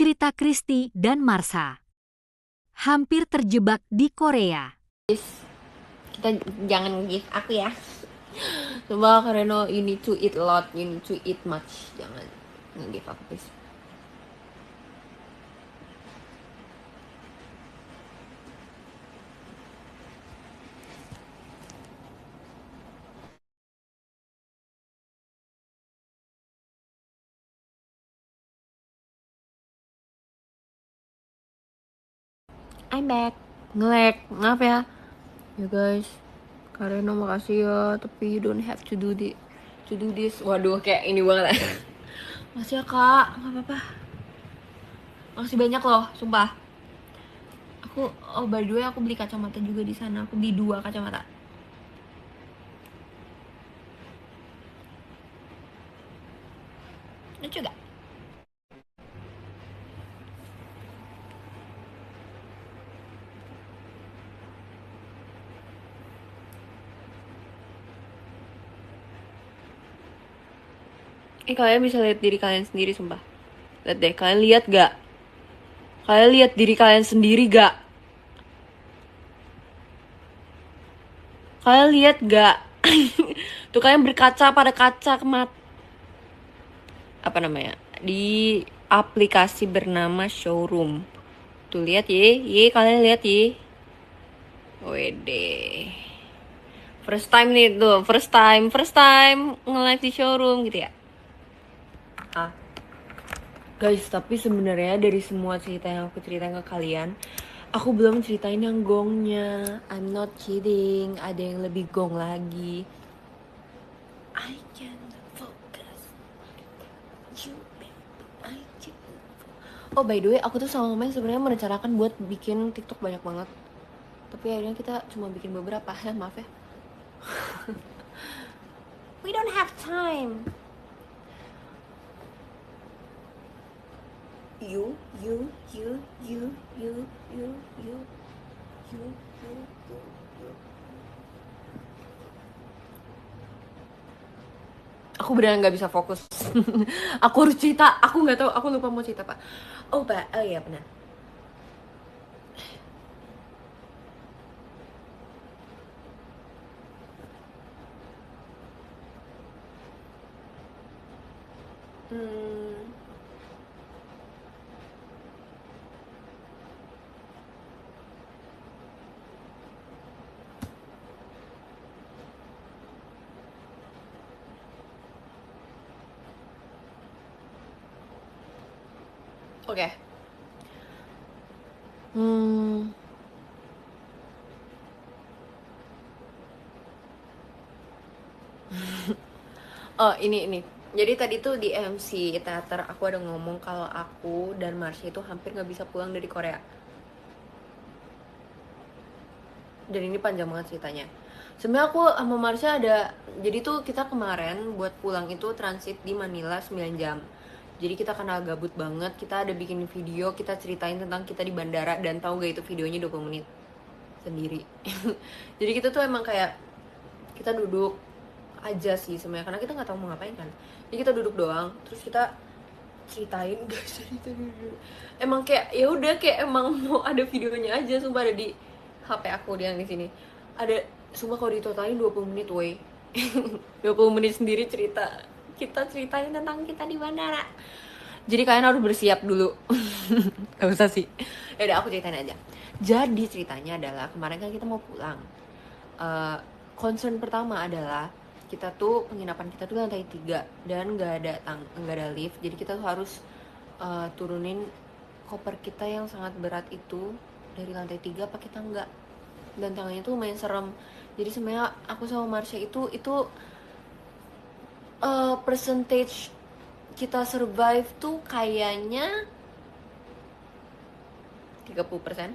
cerita Kristi dan Marsha. Hampir terjebak di Korea. Kita jangan give aku ya. Coba karena you need to eat a lot, you need to eat much. Jangan give aku please. I'm back. Nge-lag, maaf ya. Ya guys, Kareno makasih ya, tapi you don't have to do this. Waduh, kayak ini banget. Makasih ya kak, nggak apa-apa. Makasih banyak loh, sumpah. By the way, aku beli kacamata juga di sana. Aku beli 2 kacamata. Lucu gak? Kalian bisa lihat diri kalian sendiri, sumpah. Lihat deh, kalian lihat gak? Kalian lihat diri kalian sendiri gak? Kalian lihat gak? Tuh kalian berkaca pada kaca apa namanya? Di aplikasi bernama Showroom. Tuh lihat ye kalian lihat ye. Wede. First time nih tuh, first time nge-live di Showroom gitu ya. Guys, tapi sebenarnya dari semua cerita yang aku ceritain ke kalian, aku belum ceritain yang gongnya. I'm not kidding, ada yang lebih gong lagi. I can't focus. Oh by the way, aku tuh sama Mama sebenarnya merencanakan buat bikin TikTok banyak banget. Tapi akhirnya kita cuma bikin beberapa ya, maaf ya. We don't have time. You. Aku beneran nggak bisa fokus. Aku harus cerita. Aku nggak tahu. Aku lupa mau cerita apa. Oh iya benar. Oke. Oh ini. Jadi tadi tuh di MC teater aku ada ngomong kalau aku dan Marsha itu hampir nggak bisa pulang dari Korea. Dan ini panjang banget ceritanya. Sebenarnya aku sama Marsha jadi tuh kita kemarin buat pulang itu transit di Manila 9 jam. Jadi kita kenal gabut banget, kita ada bikin video, kita ceritain tentang kita di bandara, dan tahu gak itu videonya 20 menit sendiri. Jadi kita tuh emang kayak kita duduk aja sih sebenarnya, karena kita nggak tahu mau ngapain kan. Jadi kita duduk doang, terus kita ceritain guys. Emang kayak ya udah kayak emang mau ada videonya aja, sumpah ada di HP aku yang di sini. Ada, sumpah kalau ditotalin 20 menit woi. 20 menit sendiri cerita. Kita ceritain tentang kita di bandara. Jadi kalian harus bersiap dulu. Gak usah sih. Ya udah aku ceritain aja. Jadi ceritanya adalah kemarin kan kita mau pulang. Concern pertama adalah kita tuh penginapan kita tuh lantai 3 dan nggak ada lift. Jadi kita tuh harus turunin koper kita yang sangat berat itu dari lantai 3 pakai tangga. Dan tangganya tuh lumayan serem. Jadi sebenarnya aku sama Marsha itu percentage kita survive tuh kayaknya 30%.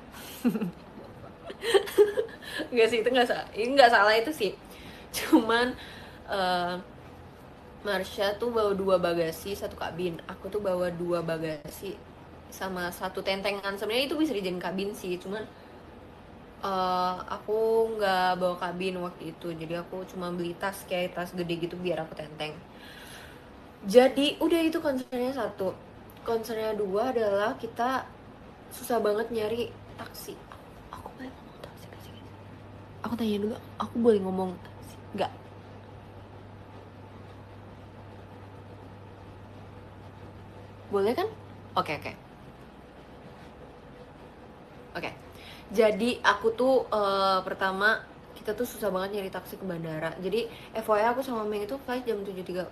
Enggak sih, itu nggak salah itu sih. Cuman Marsha tuh bawa 2 bagasi, 1 kabin. Aku tuh bawa 2 bagasi sama 1 tentengan. Sebenarnya itu bisa dijadiin kabin sih, cuman aku nggak bawa kabin waktu itu. Jadi aku cuma beli tas gede gitu biar aku tenteng. Jadi udah itu concernnya satu. concernnya dua adalah kita susah banget nyari taksi. Aku boleh ngomong taksi gak sih? Aku tanya dulu, aku boleh ngomong taksi nggak? Boleh kan? Oke, oke. Oke. Jadi aku tuh pertama kita tuh susah banget nyari taksi ke bandara. Jadi FYI aku sama Meng itu flight jam 7.30.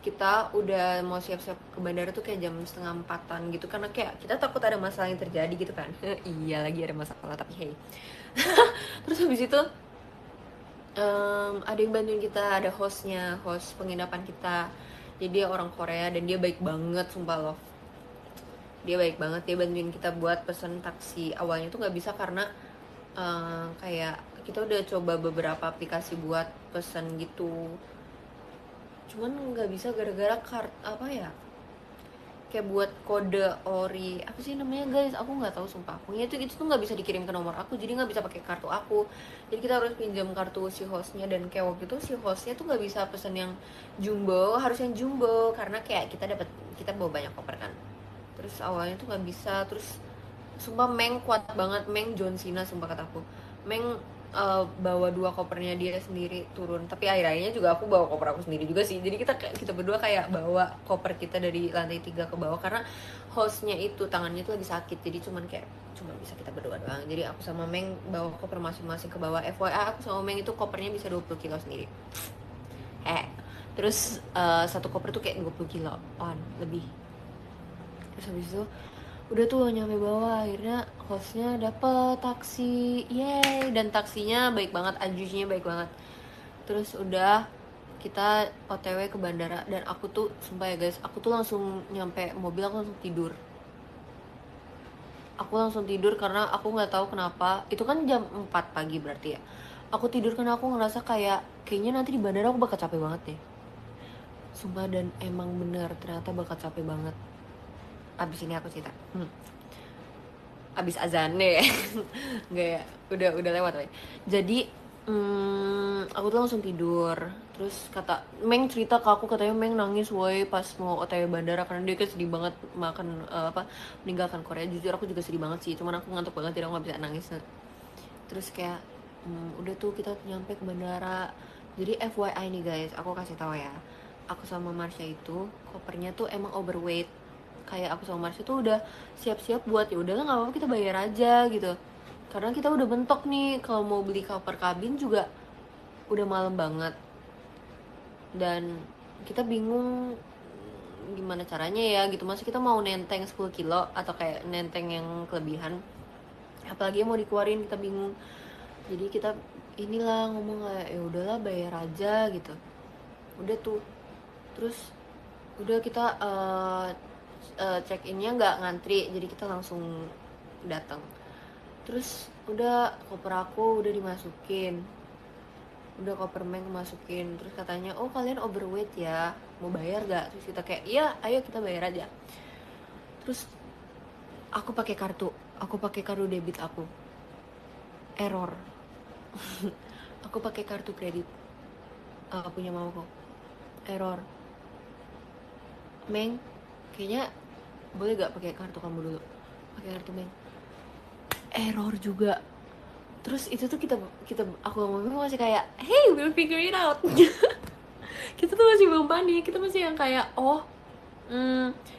Kita udah mau siap-siap ke bandara tuh kayak jam setengah empatan gitu, karena kayak kita takut ada masalah yang terjadi gitu kan. Iya, lagi ada masalah, tapi hey. Terus habis itu ada yang bantuin kita, ada hostnya, host penginapan kita. Jadi dia orang Korea dan dia baik banget, sumpah loh. Dia baik banget, dia bantuin kita buat pesen taksi. Awalnya tuh nggak bisa karena kayak kita udah coba beberapa aplikasi buat pesen gitu, cuman nggak bisa gara-gara apa ya, kayak buat kode ori apa sih namanya guys, aku nggak tahu sumpah. Pokoknya itu tuh nggak bisa dikirim ke nomor aku, jadi nggak bisa pakai kartu aku, jadi kita harus pinjam kartu si hostnya. Dan kayak waktu itu si hostnya tuh nggak bisa pesen yang jumbo, harus yang jumbo karena kayak kita bawa banyak koper kan. Terus awalnya tuh nggak bisa. Terus sumpah Meng kuat banget, Meng John Cena sumpah kataku. Meng bawa 2 kopernya dia sendiri turun, tapi akhirnya juga aku bawa koper aku sendiri juga sih. Jadi kita berdua kayak bawa koper kita dari lantai 3 ke bawah karena hostnya itu tangannya tuh lagi sakit, jadi cuma bisa kita berdua doang. Jadi aku sama Meng bawa koper masing-masing ke bawah. FYI aku sama Meng itu kopernya bisa 20 kilo sendiri. Terus satu koper tuh kayak 20 kiloan lebih. Terus habis itu udah tuh nyampe bawah, akhirnya hostnya dapet taksi, yeay. Dan taksinya baik banget, ajusinya baik banget. Terus udah kita OTW ke bandara. Dan aku tuh sumpah ya guys, aku tuh langsung nyampe mobil aku langsung tidur. Aku langsung tidur karena aku nggak tahu kenapa. Itu kan jam 4 pagi berarti ya. Aku tidur karena aku ngerasa kayaknya nanti di bandara aku bakal capek banget deh. Sumpah, dan emang bener ternyata bakal capek banget. Abis ini aku cerita. Abis azan deh. Nggak ya, udah lewat woy. Jadi aku tuh langsung tidur. Terus kata Meng cerita ke aku, katanya Meng nangis woy pas mau OTW bandara karena dia kan sedih banget meninggalkan Korea. Jujur aku juga sedih banget sih, cuman aku ngantuk banget jadi aku nggak bisa nangis. Terus kayak udah tuh kita nyampe ke bandara. Jadi FYI nih guys, aku kasih tahu ya, aku sama Marsha itu kopernya tuh emang overweight. Kayak aku sama Marsha tuh udah siap-siap buat ya udahlah nggak apa-apa kita bayar aja gitu, karena kita udah bentok nih kalau mau beli koper kabin juga udah malam banget. Dan kita bingung gimana caranya ya gitu, masa kita mau nenteng 10 kilo atau kayak nenteng yang kelebihan, apalagi mau dikeluarin, kita bingung. Jadi kita inilah ngomong kayak ya udahlah bayar aja gitu. Udah tuh, terus udah kita check innya nggak ngantri, jadi kita langsung datang. Terus udah koper aku udah dimasukin, udah koper Meng masukin. Terus katanya oh kalian overweight ya, mau bayar gak? Terus kita kayak iya ayo kita bayar aja. Terus aku pakai kartu debit aku, error. Aku pakai kartu kredit punya mamaku, error. Meng, kayaknya boleh gak pakai kartu kamu dulu? Pakai kartu Meng, error juga. Terus itu tuh aku ngomong masih kayak hey we'll figure it out. Kita tuh masih belum panik, kita masih yang kayak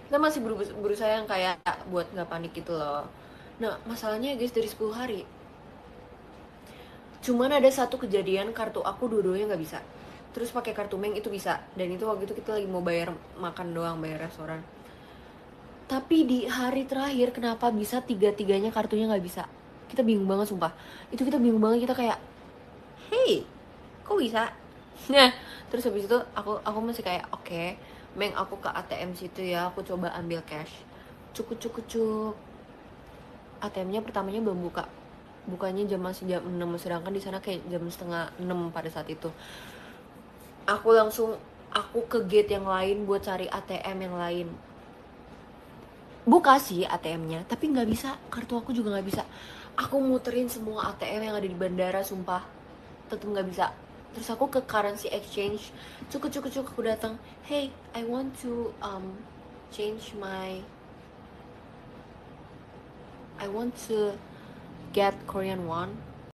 kita masih berusaha yang kayak buat nggak panik gitu loh. Nah masalahnya guys, dari 10 hari cuman ada satu kejadian kartu aku dua-duanya nggak bisa. Terus pakai kartu Meng itu bisa, dan itu waktu itu kita lagi mau bayar makan doang, bayar restoran. Tapi di hari terakhir kenapa bisa tiga-tiganya kartunya nggak bisa? Kita bingung banget sumpah. Itu kita bingung banget, kita kayak hey kok bisa? Nah terus habis itu aku masih kayak oke, Meng aku ke ATM situ ya, aku coba ambil cash. Cuk ATM-nya pertamanya belum buka, bukanya masih jam 6, sedangkan di sana kayak jam setengah 6 pada saat itu. Aku ke gate yang lain buat cari ATM yang lain. Buka sih ATM-nya, tapi nggak bisa, kartu aku juga nggak bisa. Aku muterin semua ATM yang ada di bandara, sumpah, tetep nggak bisa. Terus aku ke currency exchange, cuk aku datang, hey I want to change my I want to get Korean won